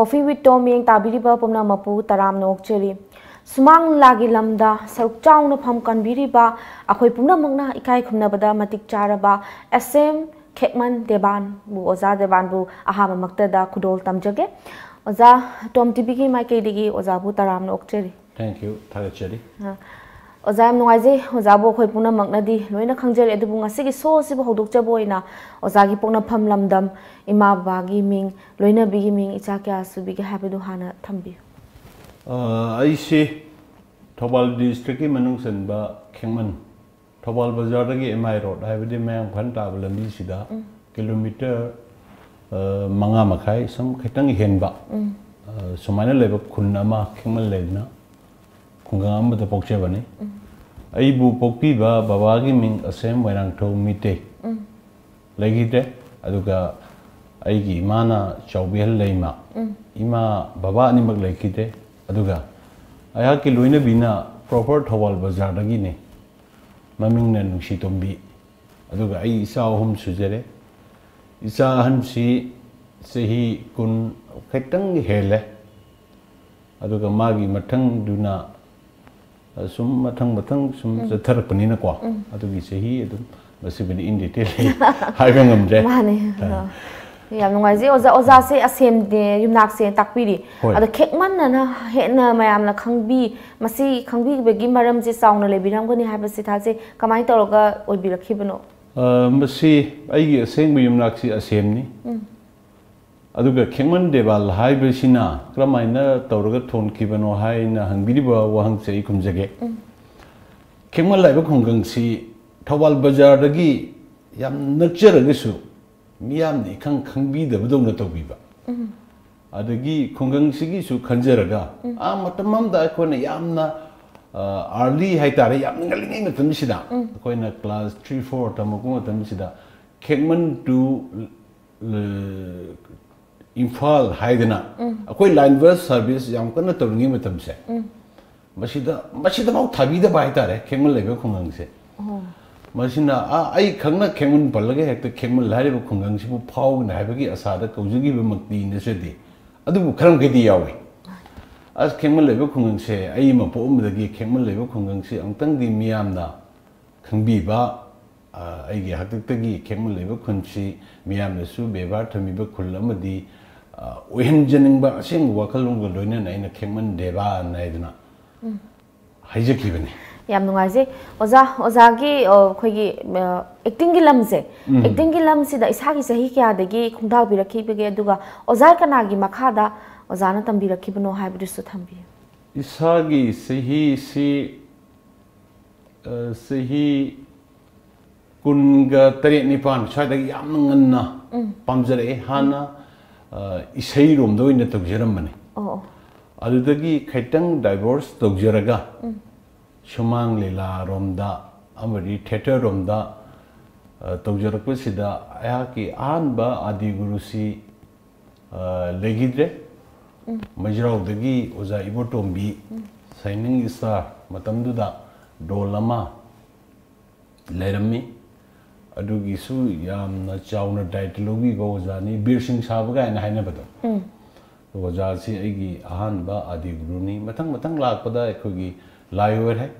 Coffee with Tom Yang Tabiriba Pumna Mapu Taram Nokcheri Sumang Lagi Lamda Saruk Chow Pam Kanbiriba Akoi Pumna Magna Ikai Kumnabada Matik Charaba SM Kekman Deban Bu Oza Deban Bu Ahama Maktada Kudol Tamjage Oza Tom Tibiki Maike Digi Ozabu Taram Nokcheri. Thank you, Taracheri. Oza Noize, Ozabo Puna Magnadi, Loina Kanjeri Edubunga Sigi so Sibo Dukjaboina, Ozagi Pona Pam Lamdam, Ima Bagi Ming, Loina Bigi Ming, Itaka Subigi Habiduhana Tambi. I see Tobal district Manungsan Ba Kingman Tobal Bazaragi in my road. I have the man Pantable and Nisida, kilometer Manga Makai, some Katang Henba, Sumana level Kunama, Kingman Ledna. Kungam the Pokchevani. Aibu Pokiba, Babagi Ming, a same when I'm told me take. Legite, Aduga Aigi, Mana, Chaubiel Lema, Ima, Baba Animal Lekite, Aduga. Ayaki Luina Bina, proper Towal Bazardagini, Maming and Shitombi, Aduga, I saw whom Suzere. Isa Hansi, Sehi Kun Ketang Hele, Aduga Magi Matang Duna. Sum matang sum the Tarapanina qua. Adu say he, Basibini in detail. I remember. Yamnoise Oza say a same day, Yumnaxi and Takpiri. At the Kekman and Hena Mayamna Kangbi, Masi Kangbi begin Maramzi sound, Lebinam when you have a sitase, Kamaitoroga would be a kibano. Masi, I saying Yumnaxi a same. Aduga Kingman Deval High Besina, Gramina, Tauruga Ton Kibano High in Hangbiriba, Wang say Kumzage. Kingman Laba Kungansi, Tawal Bajar Dagi, Yam Nurture Gisu, Miam the Kangbi the Budona Tobiba. Adagi Kungansigi su Kanjeraga, Matamam da Kona Yamna Arli Haitari Yamling at the Misida, Koina class 3-4 Tamakuma Tamisida, Kingman to Infal Haidena, a quite line verse service, young Kana to name with them say. Mashida Mount Tabida Baitare, Kemal Lego Kunganse. Mashina, I Kanga Kemal Palaga had the Kemal Laribo Kungansibu Pow and Habaki Asada, Kozugi Makti in the city. Adu Kangedi away. As Kemal Lego Kunganse, I am a poem with the Kemal Lego Kungansi, and Tangi Miamna, Kambiba. I had to take Kemal Lego Kunchi, Miam the Su, Beva, Tamiba Kulamadi, Wihenjaning Bassing, Wakalunga Luna, and a Keman Deva and Naidana. Hijakiven. Yamnoise, Ozagi or Quigi Ectingilamse, Ectingilamsi, the Ishaki Sahikia, the gay Kunda Bira Kipige Duga, Ozarkanagi Makada, Ozana Tambira Kibano hybrid Sutambi. Isagi, Sehi. Kunga Tari Nipan, Chada Yamana, Pamzare, Hana, Isairum, doing the Togjeramani. Oh. Adudagi Kaitang divorce Togjeraga, Shumang Lila Romda, Amari Teta Romda, Togjerakusida, Ayaki Anba Adi Gurusi Legidre, Majrao Dagi, Oza Ibotombi, signing Star, Matamduda, Dolama, Lerami. Adugi su yam na chawna dietology go zani bir sing sabaga and hainabado go jasi agi ahan ba adi guruni matang lakpada ekogi laiwer hai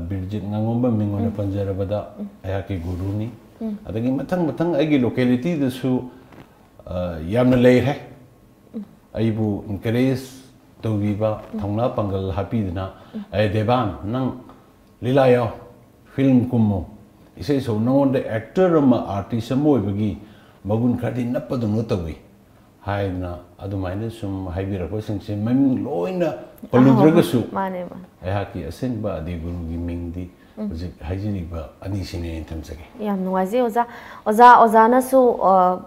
birjit ngangomba mingona panjarabada ayaki guruni adagi matang agi locality the su yam na lay hai aibu encourage togiba thongna pangal happy dina ay deban nang lilayo film kumo I say so no the actor artist bagi magun kadi napadung utawi haina adumai sum haibira person say maming loina paludragasu ayaki asen ba di guru gi mingdi hygienic ba ani sine tamsage yam nuaze oza su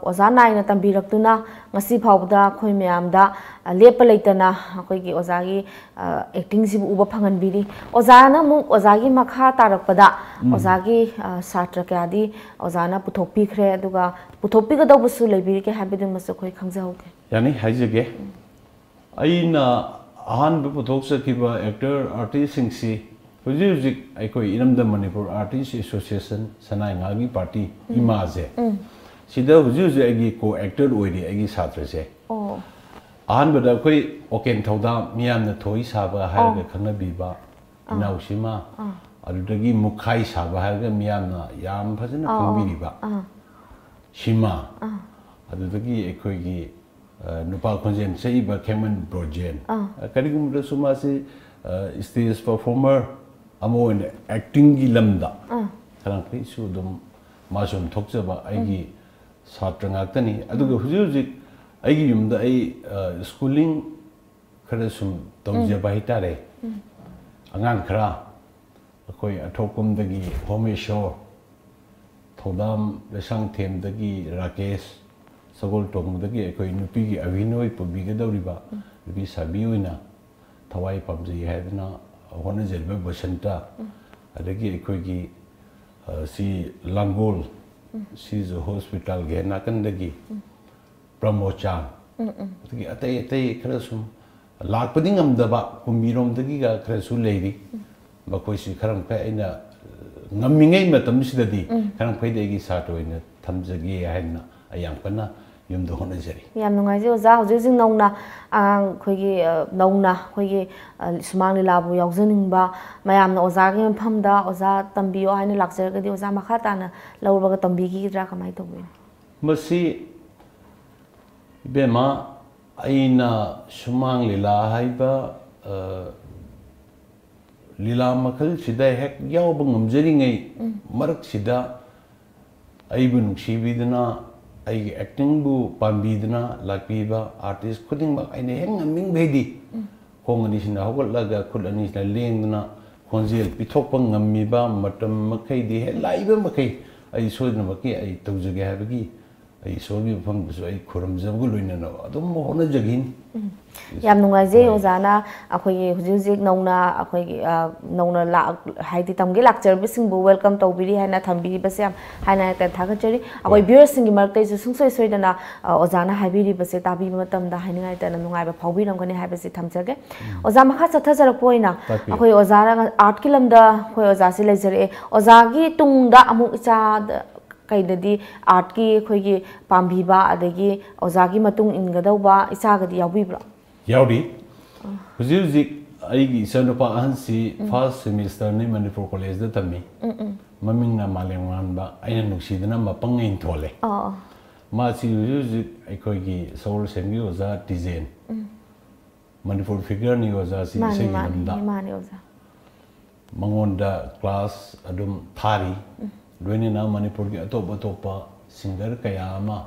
oza nai na tambiraktuna ngasi phawda khoi myamda lepa leitana khoi gi oza gi acting si uba phangan biri oza na mu oza gi makha tarakpada oza gi satra kyadi oza na puthokpi khre aduga puthokpi ga dobusu lebiri ke habidu masu khoi khangjahoge yani haijege aina ahan bu puthoksa kiba actor artist singsi Hujik Aikoi Inamda Manipur Artist Association Sanai Ngagi Party Imaze. Sida Hujuzi Agi co-actor Odi Agi Satrase. ahn bada koi oken thoda miyam na thoi saba ha ga khangna biba inau sima adudagi mukhai saba ha ga miyam na yam phajana khangbi ba sima adudagi ekoi gi nupa konjen sei ba kemen brojen karigum da suma se stage performer amo in acting gi lamda karang kai su dum masum thokjaba aigi satra ngakani aduga huji aigi yumda ai schooling khara sum tawjaba hitare angang khara akoi athokum dagi homesho thodam lesang them dagi rakesh sagol tong dagi akoi nupi gi avinoi pubi ga dawriba nupi sabi uina thawai pamji haidna hona jelba basanta adagi akoi gi si langol si zo hospital ge nakan dagi promotion adagi atai atai khrasum lakpadi ngamdaba kumbirom dagi ga khrasu leiri bakoi si kharang ka aina ngammingai matam sidadi kharang phaidai gi satoina thamjagi haina ayang pana yumdo hona jari yam nungai je oza hojik jing nongna ang khoigi nongna khoigi sumang ni labu yaujning ba mayam na oza gi phamda oza tambiyo haina lakjar gadi oza makha tana lawba ga tambi gi dra kamai to bui masi bema aina sumang lila haiba lila makhal sida hek yawba ngamjari ngai marak sida aibu nuksibidna ai acting bu pambidna lakbiba artist khuding ba aine heng ngaming bedi khongani sina hogolaga khulani sina lengna khonjel pithokpa ngammiba matam makai di he laiba makai ai sodna maki ai tawjage habagi ai sobi phang bu ai khuram jamgu loina no adum hona jagin yam nungai je ozana akhoi hujik nongna akhoi nongna la haidi tamge lakchar bising bu welcome tawbiri haina thambiri base yam haina ta thagachari akhoi viewers sing mar tai su sungsoi soidana ozana habiri base tabi matam da haingai ta nungai ba phawbi ramgani haibase thamjage oza makha chatha jarak poina akhoi ozara art kilam da khoi oza si lejare ozagi tungda amuk icha kaidadi art ki khoigi pambiba adagi ozagi matung ingadauba isagadi yawbibra yawdi huji aigi sanopa ahansi first semester ni manipur college da tami maming na malengwan ba aina nuksidana mapangain thole ma si huji aikhoigi soul semgi oza design manipur figure ni oza si seginda mani oza mangonda class adum thari doine na manipur gi atopa singer kaya ama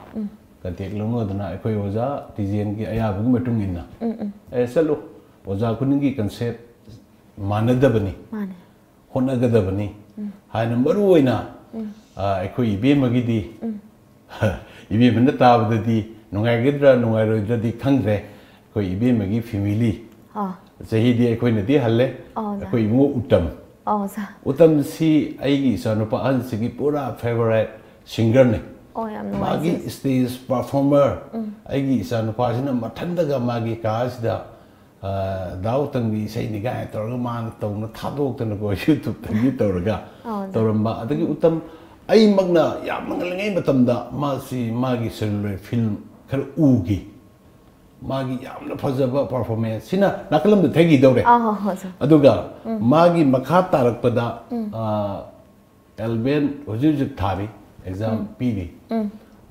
katek lono dana ekoi oza tijen gi aya bu matung inna salo oza kuningi concept manadabani mane honagadabani haina maru oina ekoi ibe magidi ibe benda tabdadi nungai gedra nungai roidadi khangre ekoi ibe magi family sahi di ekoi nadi halle ekoi mo utam utam si aigi sanupa ansigi pura favorite singer ne magi stage performer aigi sanupa sina mathandaga magi kaasida dautang bi sei ni ga torga man tawna thadok tan ko youtube tagi torga toramba adagi utam ai magna yam ngalngai matamda ma si magi cellular film khar ugi magi yamna fajaba performance sina nakalam da thegi dawre aduga magi makha tarakpada elben hujujik thari exam pidi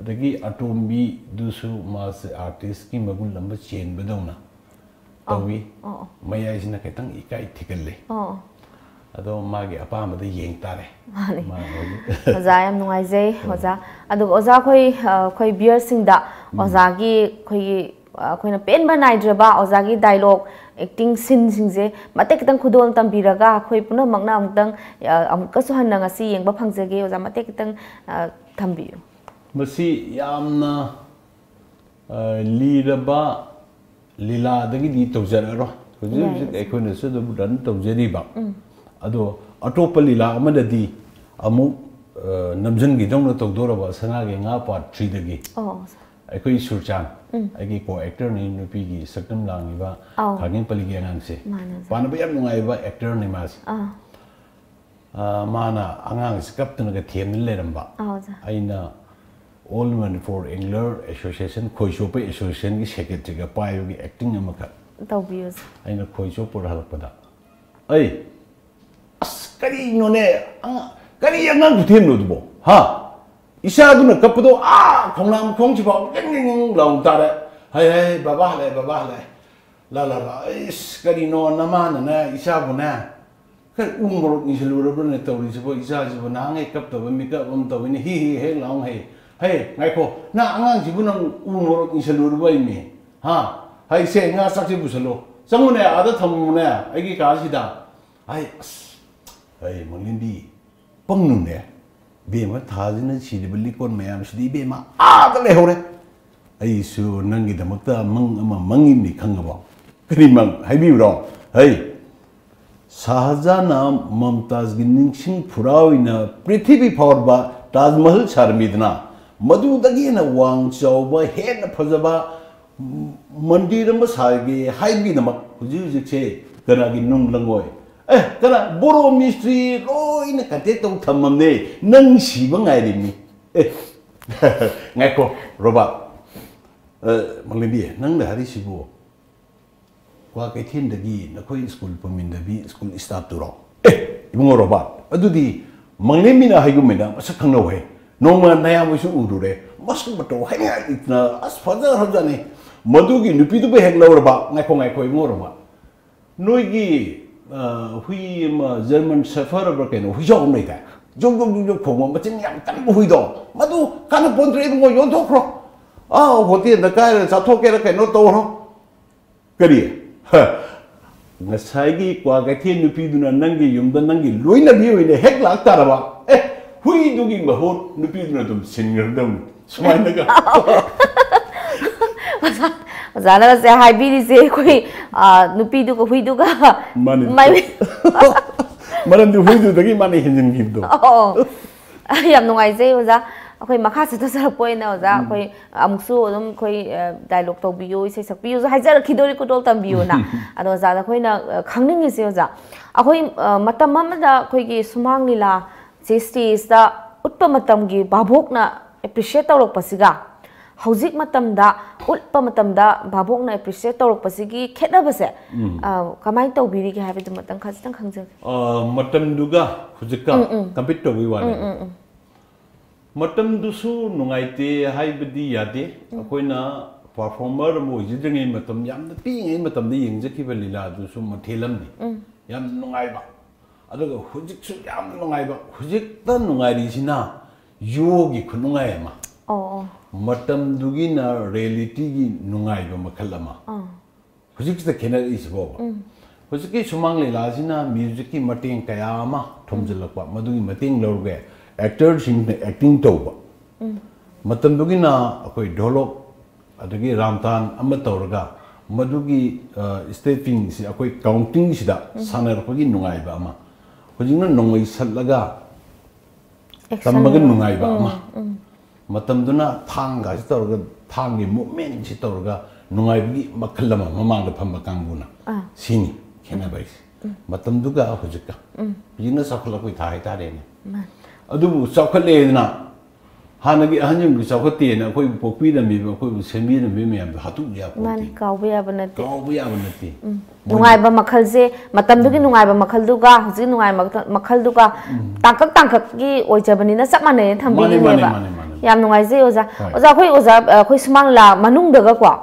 adagi atombi dusu mas artist ki magul lamba chain badawna tawi maya sina ketang ikai thikalle ado magi apa amada yeng tare oza yam nungai je oza adu oza khoi beer singda oza gi khoi अखोना पेन बनाइद्रबा ओजागी dialogue acting scene सिंजे मते कितंग खुदोल तंबिरगा अखोय पुना मंगना अमतंग अमकसु हन्ना ngasi yengba phangjage oza mate kitang thambiyu masi yamna liraba lila dagi di tawjararo hujur ekhona su do ran tawjari ba ado atopa lila amadadi amu namjan gi dongna tawdoraba sana ge nga part 3 dagi अखोई सुरचान अगी को actor ने नुपी की सकम लांगीबा खागिन पलिगे अंगांगसे पानबा याम नुंगाइबा actor ने मास माना अंगांग सकप्तन ग them लेरंबा आइना All Manipur Angler Association Khoisope Association ki secretary ga payo gi acting amaka tawbius aina khoisope halakpada ai as kari ngone kari angang guthem no dubo ha isa duna kapdo khongnam khongchi ba ngeng long tare hai baba le la is kari no nama na isa buna kan umro ni seluru bune tawri sibo isa sibo na ngai kap to mi ka to ni hi he long he hey ngai ko na angang sibo nang umro ni seluru bai mi ha hai se nga sak sibo selo sangune ada thamune ai ka sida ai ai mangindi pangnu ne be ma thajina sidibli kon mayam sidi be ma da le hore ai su nangi da makta mangi ni khangaba kri mang hai bi ro hey Shahjana Mumtaz gi ningsing phuraoina prithvi phorba Taj Mahal charmidna madu dagi na wang chauba he na phajaba mandir ma sage haibi na huji che kana gi nung langoi kana boro mystery roina kate tong thamamne nang siba ngai ri ni ngai ko roba manglebi nang da hari sibu qua cái thiên đagi nó khơi school pamin dabi school staff tu ro ibungo robat adudi mangne mina hayu mena masak khang no he nongma naya mo su udu re mas bato hai nga itna as fajar hajani madu gi nupi tu be hek lo roba ngai ko ibungo roba noi gi hui ma german shepherd ba ken hui jong nei ta jong khong ma chin yang tan hui do madu kana pondre ibungo yon thok ro hoti na ka sa thok ke ra no to ro kari ngasai gi kwa ga thiên nupi duna nangi yumda nangi loina bi oine hek lak taraba hui du gi ma hot nupi duna dum singar dum smai naga zana se hai bi se koi nupi du ko hui du ga mai maran du hui du dagi mani hinjin gi do yam nungai se oza akhoi makha se ta sar poina oza akhoi amuksu odum khoi dialogue to biyo se sak biyo hai jar khidori ko dol tam biyo na ado za da khoi na khangning se oza akhoi matam amada khoi gi sumang lila se stage da utpa matam gi babok na appreciate tawlok pasiga hojik matam da utpa matam da babok na appreciate tawlok pasigi khena base kamai to biri gi ha bi matang khajtang khangje matam duga hujika compete to wi wa matam dusu nungaite haibadi yade akoina performer mo jidringi matam yamna pingai matam de yingjakhi ba lila dusu mathelam ni yam nungai ba aduga hujik su yam nungai ba hujik ta nungai ri sina yogi khunungai ma matam dugi na reality gi nungai ba makhalama hujik ta khena isbo hujik ki sumang lila sina music ki mating kaya ma thomjalakwa madugi mating lorge actors in acting tauba matam dugina akoi dolok adagi ramtan amma tawraga madugi stepping si akoi counting sida sanar pagi nungai ba ama hojingna nongai sallaga tambaga nungai ba ama matam duna thanga si tawraga thangi movement si tawraga nungai bi makhalama mamang da phamba kanguna sini khena bai matam duga hojika yina sakhala koi thai ta de ne adubu chawkhatle na hanagi ahanjum gi chawkhate na khoi pokpi da mi khoi semi da mi meyam hatu ya ko man kawbe ya banati nungai ba makhal se matam du gi nungai ba makhal du ga huji nungai makhal du ga tangkak gi oijabani na sapmane thambi ni ba yam nungai je oza khoi sumang la manung daga kwa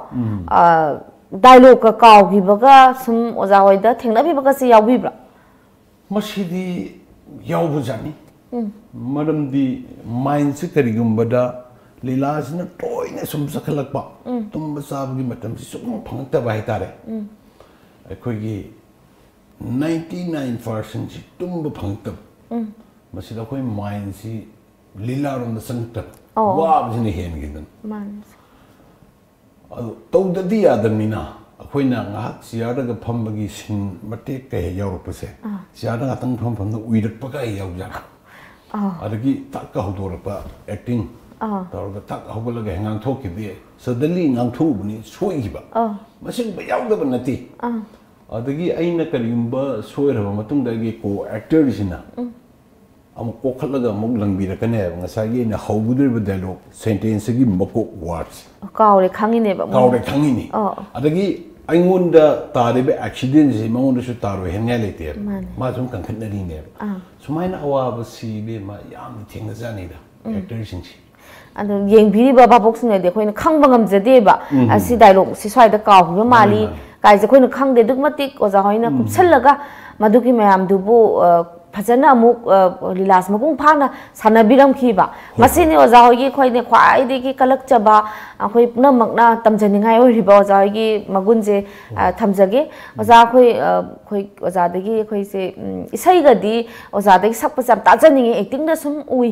dialogue ka kaw gi baga sum oza hoida thengna bi baga se yawi bra masidi yawu jani madam di mind se karigumbada lila sina toina sum sakhalakpa tum basab gi matam si sum phangta bai tare akhoi gi 99% si tum phangta masida khoi mind si lila rom da sangta wa bjini hen gi dan man to da di adamina akhoi na nga siara ga phambagi sin mate ke yaurupase siara ga tang pham pham da uirat pa ga yaujana adagi tak ka hodorpa acting tawga tak hogolaga hangang thokibi suddenly ngang thubni soiba masing ba yaudaba nati adagi aina karimba soiraba matungda gi ko actor sina अमुक कोखलगा अमुक लंगबिरकने ngसागी ना हौबुदरिब dialogue sentence की मको words काउरे खांगिने बा काउरे खांगिनी अदगी अइंगोंदा तारिबे accident से मंगोंदसु तारो हेंगा लेते मा जुम कंखनरीने सुमाइना अवाब सीबे मा याम थेंगा जानीदा एक्टर सिंसी अदो येंबिरिबा बाबोक्सिंगदे अखोइना खांबा ngamjadeba asi dialogue si swaida kaawba mali kaise khoina khangde dugmatik oza hoina kupsallaga maduki mayam dubu फजना अमुक लीलास मपुंग फाना सानबिरम खीबा मसिनी ओजा होगी खोइने ख्वाइदेगी कलक्चबा अखोइ पुनमकना तमजनिंगाय ओरिबा ओजा होगी मगुनजे थमजगे ओजा खोइ ओजादगी खोइसे इसैगदी ओजादगी सकपसम ताजनिंगे एक्टिंग दा सुम उई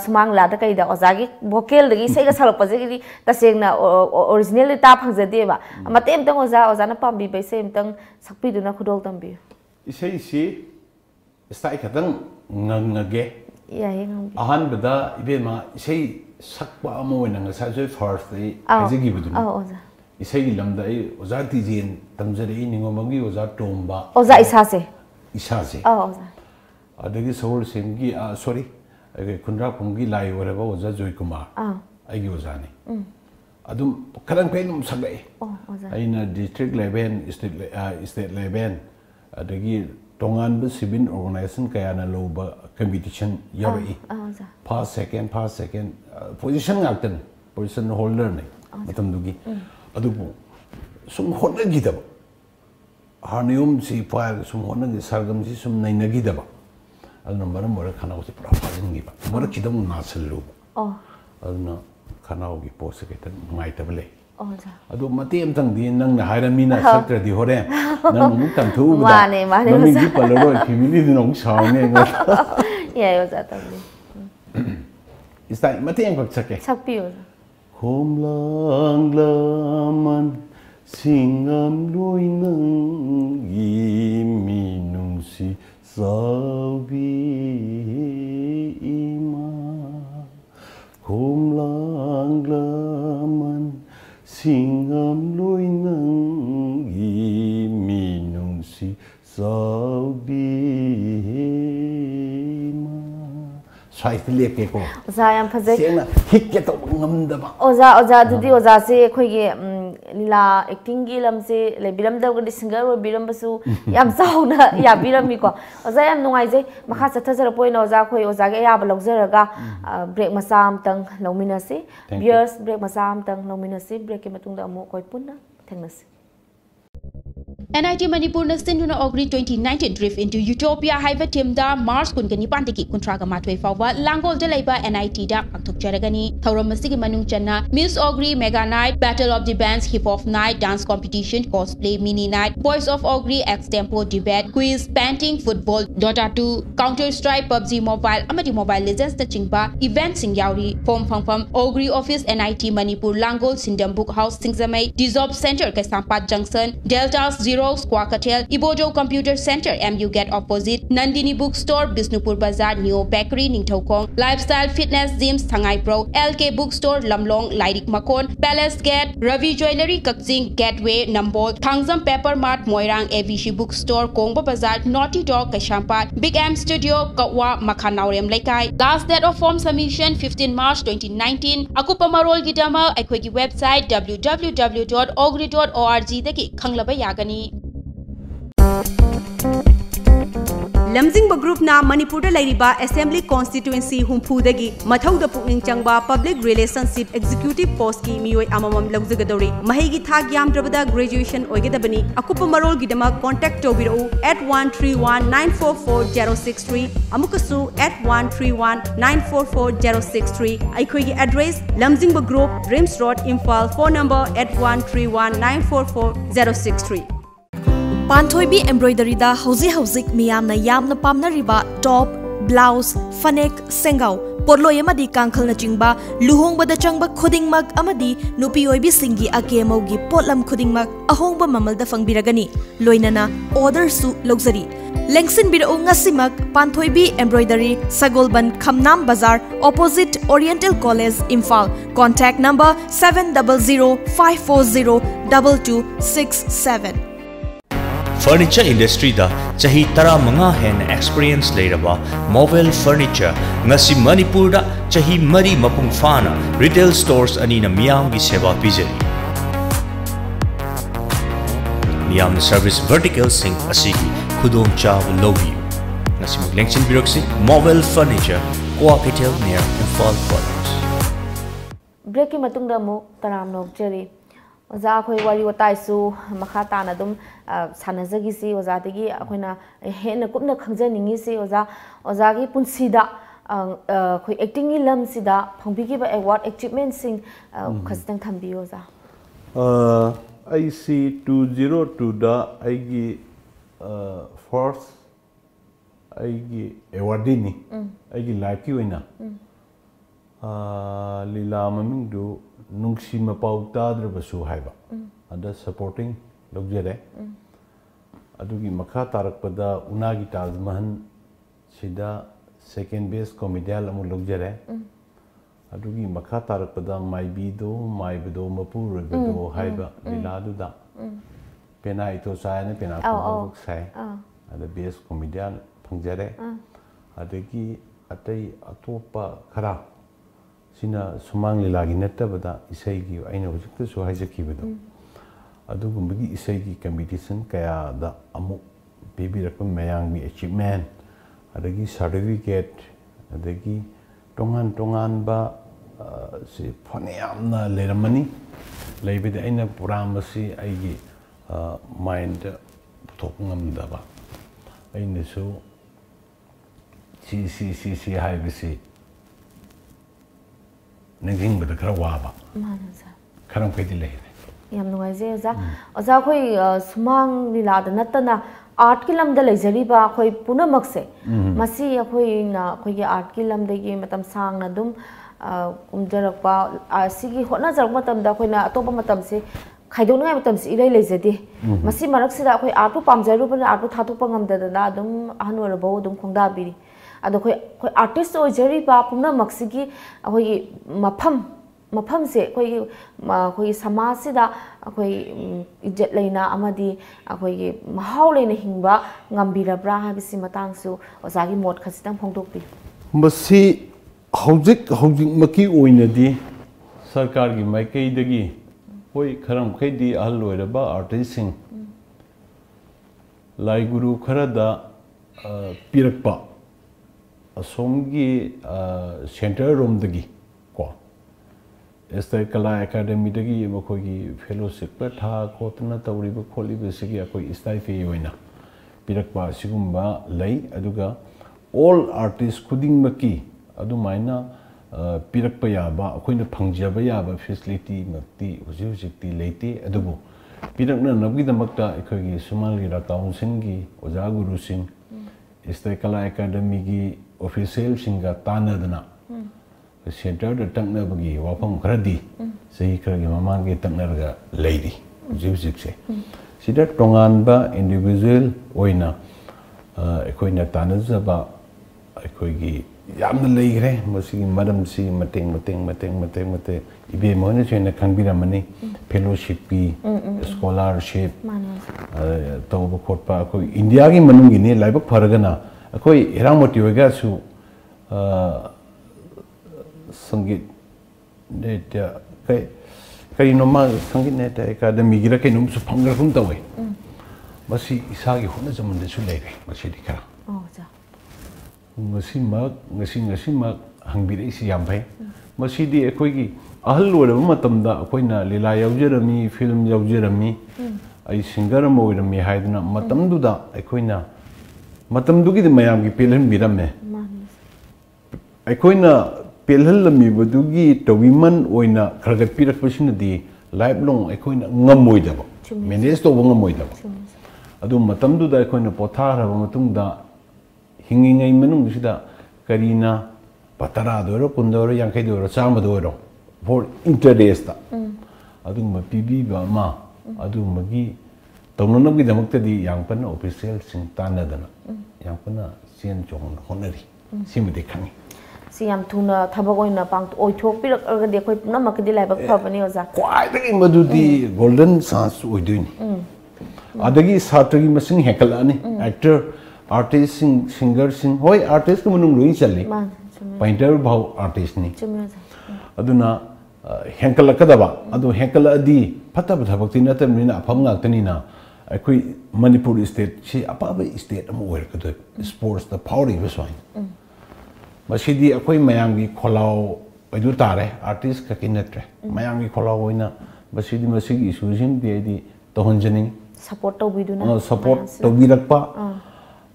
सुमांग लादा कइदा ओजागी वोकल दगी इसैगा सलपजेगी तसेंगना ओरिजिनल ता फंगजदेबा मतेम तंग ओजाना पाम्बी बैसे एमतंग सकपिदुना खुदोल तंबी इसैसी स्टाई खतंग ngangage ahan bada ibema isei sakpa amo wena ngasai first dai hajigi budu isei lamda ai oza tijin tamjare ningomagi oza tomba oza isase oza adagi soul semgi sorry kundra pumgi lai oreba oza joy kumar ai gi oza ni adum kadang penum sagai aina district level state level adagi tongan bu civil organization kaya na loba competition yari first second position ngakten position holder ne matam dugi adubu sum honna gidaba harnium si file sum honna gi sargam si sum nai nagi daba aduna maram mora khana ko pura fajin gi ba mora kidam nasallu aduna khana gi post ke tan ngai tabale अदो मतेम तंगदी नंगना हायरमीना सत्रदी होरे नंग मु तंथु बुदा माने नंगी पलरो family दिनों सावने या यो जातबले इस्ता मतेम पक सके सकपियो होमलांग लामन सिंगम लोइनंग यिमिनुंसी सावबी इमा होमलांग लामन Singam loinang minungsi saubima Sai leke ko Oza yam phajai sena hit ke to ngamdaba oza dudi oza se khoige lila acting gi lam se le biram da ga singer ro biram basu yam sauna ya birami ko oza yam nungai jai makha chathajara poina oza khoi oza ge ya ba logjaraga break masam tang lomina se viewers break masam tang lomina se break ke matung da mo koi punna thangnasi NIT Manipur na Sinduna Ogri 2019 Drift into Utopia Haiva Timda Mars Kungani Pantiki Kuntraga Matway Fawa Langol Delaiba NIT da Aktuk Jaragani Tauramasi Manung Channa Miss Ogri Mega Night Battle of the Bands Hip Hop Night Dance Competition Cosplay Mini Night Voice of Ogri Extempo Debate Quiz Panting Football Dota 2 Counter Strike PUBG Mobile Amati Mobile Legends na Chingba Event Sing Yauri Form Phangpham Ogri Office NIT Manipur Langol Sindam Book House Singzamai Dissolve Center Kaisampat Junction Deltas 0 Squawkatel, Ibojo Computer Center, MU Gate Opposite, Nandini Bookstore, Bisnupur Bazaar, Neo Bakery, Ningthokong, Lifestyle Fitness Gyms, Thangai Pro, LK Bookstore, Lamlong, Lairik Makon, Palace Gate, Ravi Jewelry, Kakjing, Gateway, Nambol, Thangzam Pepper Mart, Moirang, AVC Bookstore, Kongba Bazaar, Naughty Dog, Kashampat, Big M Studio, Katwa, Makhanaurem Laikai. Last date of form submission 15 March 2019. Akupa Marol Gidama, Equity website www.ogri.org daki Khanglaba Yagani. Lamjingba Group na Manipur da lairiba Assembly Constituency humphudagi mathauda pukning changba Public Relationship Executive Post ki miyoi amamam lawjagadori mahigi thak yamdrabada graduation oigedabani akupa marol gidama contact tobiro @131944063 amukasu @131944063 aikhoi address Lamjingba Group Rims Road Imphal phone number @131944063 Panthoibi embroidery da hauzik miyamna yamna pamna riba top blouse fanek sengau porloi amadi kangkhal na chingba luhongba da changba khudingmak amadi nupi oibi singi akemogi potlam khudingmak ahongba mamal da fangbiragani loinana order su luxury lengsin biro ngasimak Panthoibi embroidery Sagolban Khamnam Bazar opposite Oriental College Imphal contact number 7005402267 furniture industry दा चाही तरा मंगा हेन experience लेरबा मोवेल furniture ngasi Manipur da चाही मरी मपुंग फाना रिटेल स्टोर्स अनी न मियाम की सेवा पिजरी मियाम सर्विस वर्टिकल सिंह असीगी खुदों चाव लोबी ngasi maglengshin biroksi मोवेल फर्नीचर कोआ कैपिटल नियर इम्फाल प्रोडक्ट्स ब्रेक की मतुंग दमु तराम नोकचरी ओजा अखोई वारी वताइसु मखा ताना दुम सानजगी सी ओजा दगी अखोइना हेन कुपना खंजनिंगी सी ओजा ओजा की पुंसीदा अखोई एक्टिंग की लम सिदा फंबिगी बा अवार्ड अचीवमेंट सिंग खस्तंग थंबी ओजा IC 202 दा आईगी फर्स्ट आईगी अवार्डी आईगी लाइफ की वैना लीला ममिंग दो नुंगसी मपाउ ताद्रबसु हाइबा अदा सपोर्टिंग लौजरे अदुगी मखा तारकपदा उनागी ताजमहल सिदा सेकेंड बेस्ट कॉमेडियल अमु लौजरे अदुगी मखा तारकपदा माइबीदो माइबदो मपुरबदो हाइबा लीला दुदा पेना इतो सायने पेना फुक साय अदा बेस्ट कॉमेडियल फंगजरे अदगी अतई अतोपा खरा सिना सुमांग लीलागी नत्तबदा इसैगी आइना हुजिक्तसु हाइजखिबदो अदुगुम्बगी इसैगी कंपटीशन कयादा अमु पिबिरक मयांगमी अचीवमेंट अदगी सर्टिफिकेट अदगी टोंगान टोंगान बा से फनेयामना लेरमनी लेबदे आइना पुरामसी आइगी माइंड थोकंगमदबा आइनसु सी हाइबसी नजिंग बद खरा वाबा खरम कैदी लेरे याम नुवाइजे ओजा ओजा खोई सुमांग लीलाद नतना आर्ट की लमदा लेजरीबा खोई पुनमक्से मसी अखोई ना खोई आर्ट की लमदगी मतम सांगना दुम उमजरकपा सिगी होना जरक मतमदा खोइना अतोपा मतमसे खाइदोनगाय मतमसे इरै लेजदे मसी मरकसिदा खोई आर्ट पामजरुबन आर्ट थाथोपा ngamdadana adum ahanwarabo adum khongdabiri अदो कोई आर्टिस्ट ओजरीबा पुनमक्सिगी अखोई मफम से कोई समाज सिदा कोई इज्जत लेना अमदी अखोई महाव लेना हिंबा ngambirabra habisi matangsu ओजागी मोड खसितंग फोंदोकपि मसी हौजिक मकी ओइनदी सरकार की माइकैदगी कोई खरम खैदी अहल ओइरबा आर्टिस्ट सिंह लाई गुरु खरदा पिरकपा असोमगी सेंटर रोमदगी को एस्ते कला एकेडमी दगी मखोगी फेलोशिप पर था खोतना तौरीब खोलीब सिगी अखोई स्टाइफे होइना पिरकपा सिगुम्बा लई अदुगा ऑल आर्टिस्ट खुदिंग मकी अदुमाइना पिरकपा याबा अखोइना फंगजबा याबा फैसिलिटी मक्ति हुजिहुजिक्ति लेते अदुबो पिरकना नबगिदमक्ता अखोगी सुमालीरा काउंसिल की ओजा गुरु सिंह एस्ते कला एकेडमी की ऑफिशियल सिंगा तानदना सेंटर तंगनबगी वाफम खरदी सही खरगी ममान के तंगनरगा लेदी जिवजिक से सिदा टोंगानबा इंडिविजुअल ओइना अखोइना तानजबा अखोइगी यामना लेग्रे मसिगी मदमसी मतेंग इबे मोने सेना खंबिरामनी फेलोशिप की स्कॉलरशिप तौब खोटपा अखोइ इंडिया की मनुंगी ने लाइबक फरगना अखोई हिरांगमती होगासु संगीत नेट कई नोमा संगीत नेट एकेडमी गिरा कई नोम सु फंगरकुम तवे मसी इसागी होना जमनदसु लेरे मसी दिखा ngasi mak hangbire isi yam phai masi di ekoi gi ahal loraba matamda akoina lila yaujerami film yaujerami ai singer mo irami haidna matamduda akoina matamdugi de mayam gi pelhan birame akoina pelhal lami badugi tawiman oina kharagat pirak pasina di life long akoina ngamoidaba manage to ngamoidaba adu matamduda akoina pothara matungda हिंगिंगै मनुंगसिदा Kareena पतरा दोरो कुंदोरो यांखै दोरो चाम दोरो for interest अदुम PB बमा अदुमगी तौननबगी दमक्तदी यांपन official सिंग तानदना यांपना सेन चोंग honorary सिमदे खंगी SIAM थुना थबक ओइना पांग ओइथोक पिरक अगदे अखोइ पुनमकदी लाइबक फबनी ओजा क्वाइदगी मदुदी गोल्डन चांस ओइदुनी adagi satri masing hekal ani actor artist singer hoi artist ko manung loi chali painter bhau artist ni aduna henkal kadaba adu henkal adi phata thabak tin atam ni na pham ngak tani na akoi Manipur state si apa state am oir kado sports the power is fine masidi akoi mayang gi kholao edu tare artist ka kinatre mayang gi kholao oina masidi masigi issue jin bi di tohonjani support to biduna support to birakpa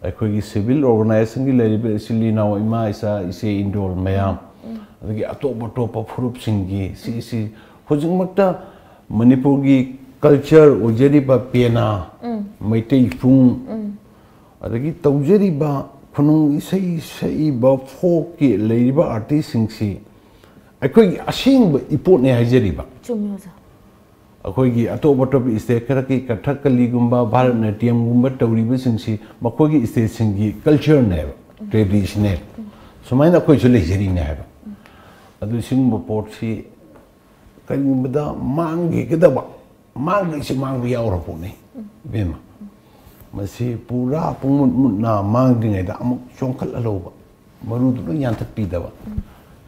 akoi gi civil organization gi leribe sili na ima isa ise indol mayam adagi atopa topa furup singi si hojingmakta Manipur gi culture ojeriba pena maitei fung adagi tawjeriba khunung isei ba folk ki leiba artist singsi akoi asing ipot ne hajeriba chumyoza akoi gi atoba top state karaki kathakali gumba bharatnatyam gumba tawriba singsi makoi gi state singi culture ne traditional sumaina koi chule jeri ne ha adu singbo port si kaingumba mangi kedaba mang si mang bi yaw rapo ni bema masi pura pung na mang dingai da amuk chongkal aloba maru du yan thak pi dawa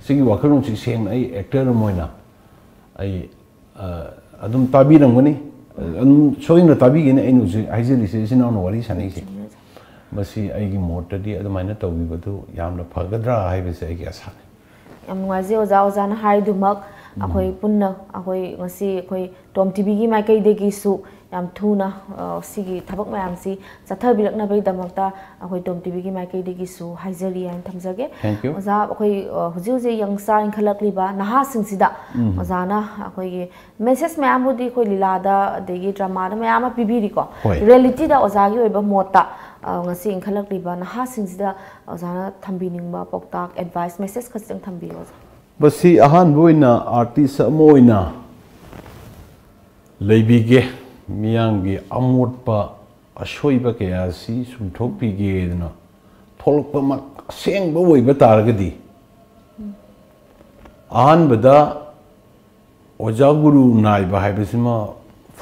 sigi wakarung si seng ai actor moina ai adum tabi nang ni soin tabi gi ai nu si ai jeli si sina no wari sanai si masi ai gi mota di adamaina tawi badu yamna phagadra hai be se ai gi asa am ngaji oza na hai dumak akoi punna akoi ngasi akoi Tom TV gi mai kai de gi su yam thuna sigi thabak mayam si chatha bilak na bai damakta akoi Tom TV gi mai kai de gi su haijari an thamjage oza akoi huji huji youngster in khalak liba naha sing sida oza na akoi gi message mayam budi akoi lila da de gi drama da mayam pibiri ko reality da oza gi oiba mota ngasi in khalak liba naha sing sida oza na thambining ba poktak advice message khasang thambi oza basi ahan boina artist amoina leibige miyangi amotpa ashoiba kaya si sumthokpige dana tholokpa mak sengba oiba taragadi ahan bada oja guru naiba haibasima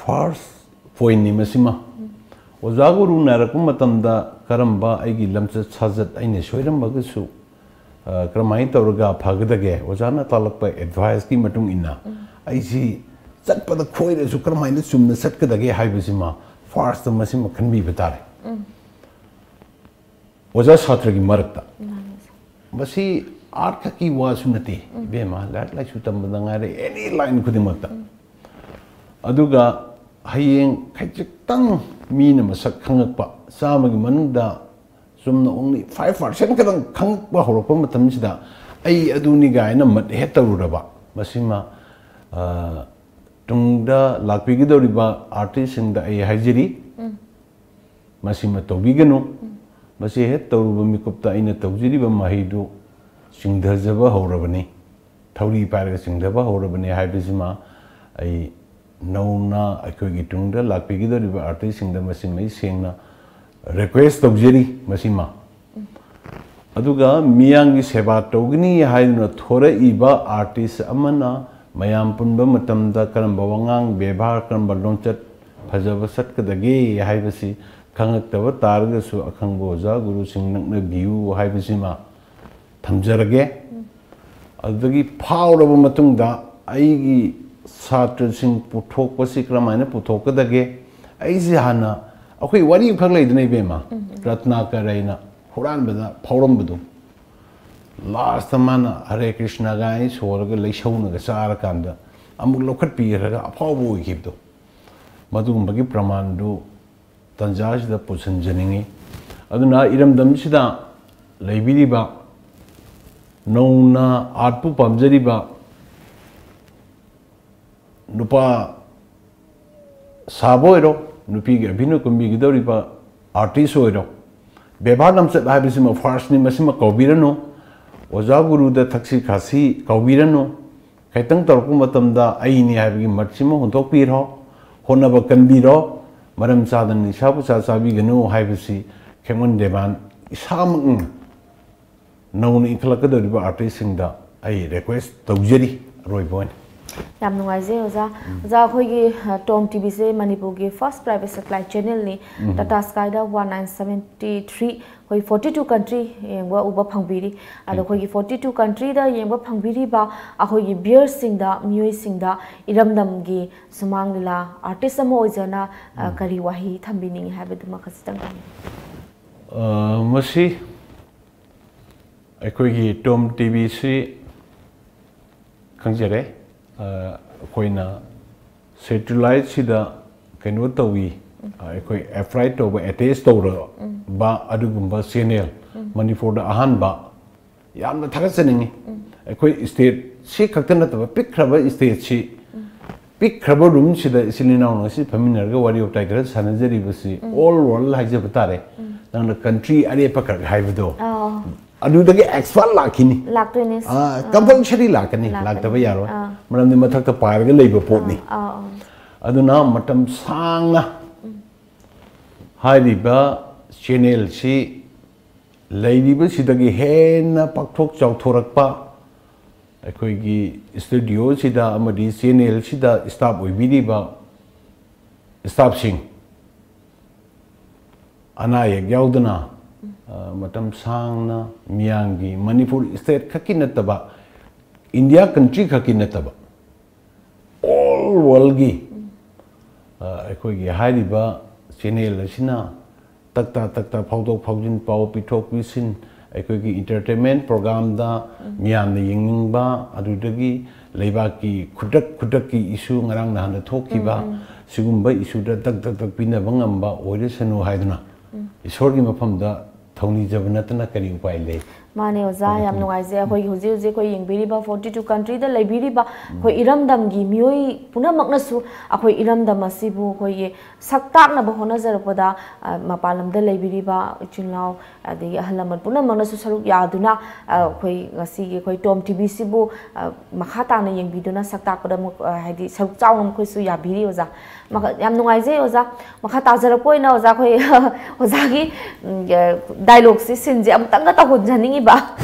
first point ni masima oja guru narakum matamda karamba aigi lamcha chajat aine soiramba gasu kramai tawraga phagdage ojana talakpa advice ki matung inna aisi chatpada khoire su kramai na chumna satkadage haibasima first masima khanbi batare oja chhatra gi marakta basi art ka ki wasu nati bema lat lai su tambada ngare any line khudimakta aduga hayeng khaichiktang mi na masak khangakpa samagi manungda sumna only 5% kadang khangpa horokpa matam sida ai aduni gaina mat hetaruraba masima tungda lakpigi doriba artist singda ai hajiri masima tobiganu masi het toruba mikupta ina tawjiriba mahidu singdhajaba horabani thauri paraga singdhaba horabani haibisima ai nauna akoi gi tungda lakpigi doriba artist singda masimai sengna request tawjiri masima aduga miyangi seba tawgini haiduna thora iba artist amana mayam punba matamda karamba wangang bebhar karamba lonchat phajaba satkadage haibasi khangaktaba targa su akhangbo ja guru singnakna view haibasi ma thamjarage adagi phawraba matungda aigi satra sing puthokpasi kramaina puthokadage aisi hana akoi wari khang leidnai bema ratnakar aina huran bada phauram badu last mana Hare Krishna gai sorga leishona ga sara kanda amuk lokhat pi raga aphawu gibdo madum bagi pramandu tanjaj da pusan janingi aduna iram dam sida leibiri ba nona artpu pamjari ba nupa saboiro nupi ge binu kumbi gidori ba artist oiro bebhar namchat haibisima first ni masima kobirano oja guru da thaksi khasi kobirano kaitang torku matamda aini haibigi matsima hontok piro honaba kanbiro maram chadan ni sabu cha chabi ganu haibisi khemon deban isamang nauni ikhlakadori ba artist singda ai request tawjeri roibon yam nungaise oza oza khoi gi Tom TV se Manipur gi first private satellite channel ni Tata Sky da 1973 khoi 42 country yengwa uba phangbiri ado khoi gi 42 country da yengwa phangbiri ba a khoi gi beer sing da myoi sing da iramdam gi sumang lila artist amo ojana kari wahi thambini habadu ma khastang masi akhoi gi Tom TV se khangjare koina satellite sida keno tawi akhoi flight over attach tawra ba adugumba channel Manipur da ahan ba yamna thagasaningi akhoi state si khaktana ta pick khaba state si pick khaba room sida isilina na si familiar ga wari of tiger sanajari basi all world haje batare nang country are pakar haibdo adudagi expert lakini laktonis compulsory lakani laktaba yaro maramdi mathakta pairaga leiba potni aduna matam sanga hariba channel si leiba sidagi hena pakthok chawthorakpa akhoi gi studio sida amadi channel sida staff oibiriba staff sing anayak yaudana matam sangna miyangi Manipur state khakinataba India country khakinataba all world gi akhoi gi hariba channel asina takta phawdok phawjin paw pithok pisin akhoi gi entertainment program da miyam na yingba adudagi leibaki khudak ki issue ngarang na handa thokiba sigumba issue da tak pina bangamba oire sanu haiduna isor gi mafam da thoni jabnatna kari upai le mane oza yam nuaise khoi huji khoi yengbiri ba 42 country da leibiri ba khoi iramdam gi mioi puna makna su akhoi iramdam asibu khoi saktak na ba hona zarpada mapalam da leibiri ba chinlaw ade ahalaman puna makna su saruk yaduna khoi ngasi gi khoi Tom TV sibu makhata na yengbiduna saktak pada haidi saruk chawnam khoi su yabiri oza yam nuaise oza makhata zarakoi na oza khoi oza gi dialogue si sinje amtanga ta hunjaningi ba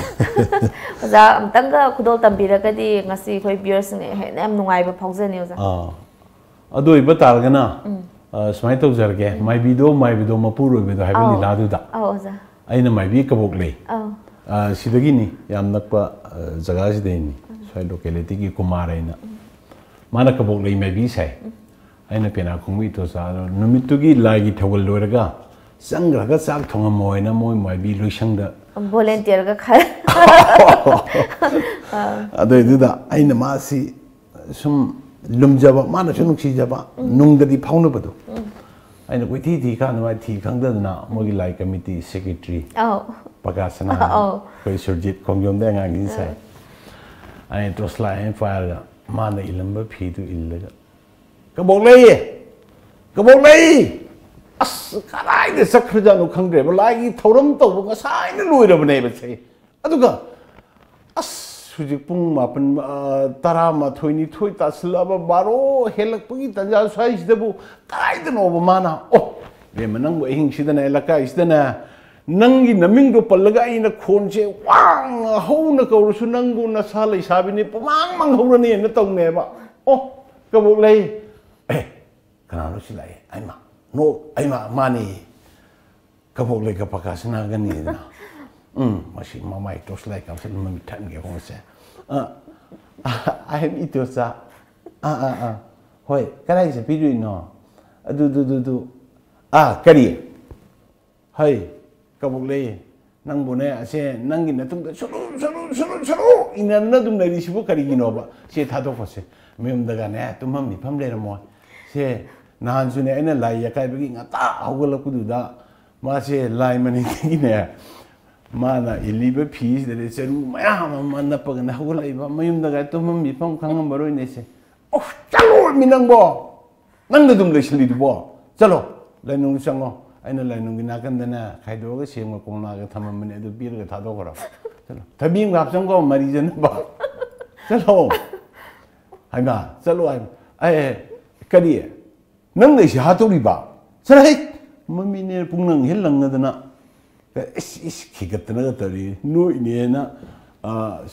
oza amtanga khudol tambira kadi ngasi khoi viewers ne hem nungai ba phaujani oza adoi batargana smai tawjarge mai video mapuro bedo haibani ladu da oza aina mai bi kabok le sidagi ni yam nakpa jaga sideni sai locality ki kumaraina mana kabok le mai bi sai aina pena khungwi to sa numitugi lagi thawal loraga sangraga sak thonga moina moi mai bi loisangda volunteer ga khal adoi duda aina masi sum lumjaba mana sunu si jaba nungdadi phauna badu aina koi thi ka na thi khangda na mogi lai committee secretary pakasana koi surjit kongyom da ngangi sai ai to slide file ga mana ilamba phi tu illaga kabok lei as karai de sakhraja no khangre ba lai thoram to ba sai na loi ra bane ba sei aduga as sujik pung mapan tara ma thoini thoi taslaba baro helak pugi tanja sai sidabu karai de no ba mana be manang bo hing sidana elaka isdana nangi naming do pallaga ina khonche wang hauna kawrusu nangu na salai sabini pamang mang haurani na tongne ba kabok lei kana lo silai aima no aima mani kabok le ka pakasna gani na masi mamai tos lai kam sen mami tan ge hong se I am itosa hoi karai se pidu no adu kari hai kabok le nang bone ase nangi na tum suru ina na dum na risibu kari gino ba se thado fose mem daga ne tumam ni pham le ramo se nahan sune ena lai yakai bagi ngata hawala kududa ma se lai mani ne mana iliba fees de seru maya manna pagna hawala iba mayum daga tumam mi pham khangam baroi ne se chalo minang bo nang dum le sili du bo chalo lainung sango aina lainung gi nakan dana khaido ga sem ko na ga thamam mane du bir ga thado gora chalo thabim gap sang ko mari jan ba chalo hai ma chalo ai kadi nang le sha to riba sarai mami ne pungnang helang nadana is khigatna ga tari no ine na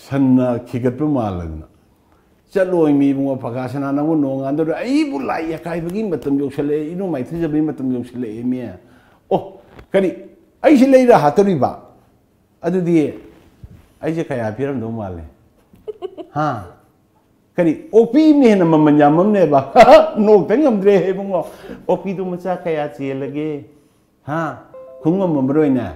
sanna khigat pa malana चलोई मी बुआ पकासना नंगो नोंगान दो आई बुलाई यकाई बगी मतम योक्सले इनो माइथि जबी मतम योक्सले Amy ओ करी आई से लेरा हातरिबा अदुदी आई से खया फिरम दो माले हां करी ओपी ने न ममन यामम ने बा नो तंगमद्रे हे बुंगो ओपी तो मचा खया चेलगे हां खुंगम ममरोइना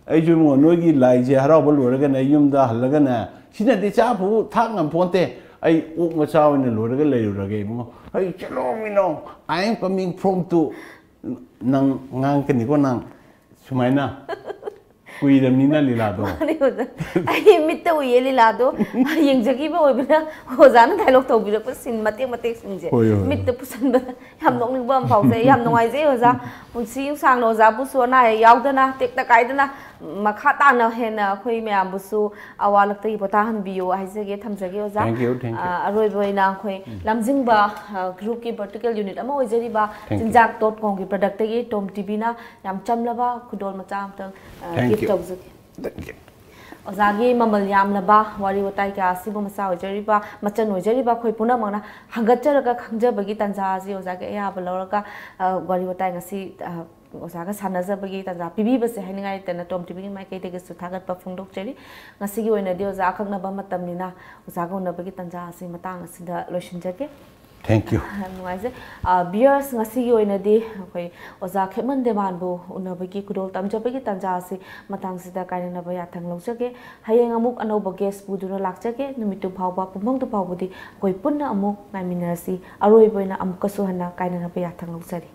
आई जो मो नोगी लाइजे हराव लोरगा न युमदा हलगा न सिना दे चाफु थांगम फोनते आई uk मचा ओइना लोरगा लेरुरगे बुंगो आई चलो मिनो I am coming from to नंग ngang कनिको नंग सुमाइना कुइदमनिना लीलादो आई मित्ते उये लीलादो यंगजगी बे ओइबना ओजाना डायलॉग तौबिरक सिन मते मते सिनजे मित्ते पुसन याम नोंनिंग बम फाउजे याम नोंगाइजे ओजा उनसी सांग ओजा बुसो ना यावदना टेक्ता काइदना मखा ताना हेना खोइ म्याम बुसु अवालक्तै पता हनबियो हाइजेगे थमजगे ओजा अरोइबोइना खोइ लमजिंगबा ग्रुप की वर्टिकल यूनिट अमा ओइजरिबा jinjak.com की प्रोडक्ट गी टॉम टीवी ना याम चमलबा खुदोल मचा अमतंग ओजागी ममल यामलबा वारी वताई का आसिबो मसा ओजरिबा मचन ओजरिबा खोइ पुना मना हंगचरगा खंजबगी तंजाजी ओजागे याब लौरका वारी वताई ngasi ओजागा सानजबगी तंजा पिबिबसे हाइनिंगाइ तना Tom TV my कैतेगे सुथागत पफुंगदोकचरी ngasi gi oina de oza khaknaba matamnina ozaga unabagi tanja asi matang asida loishinjage Thank you. Nuaise beers ngasi gi oina di koi oza khemon deman bu unabagi kudol tamjabagi tanja asi matang sida kaina ba yathang lochage hayeng amuk anoba guest budura lakchage numitu phawba pumong tu phawbudi koi punna amuk naiminasi aroi boina amuk kasu hana kaina ba yathang lochari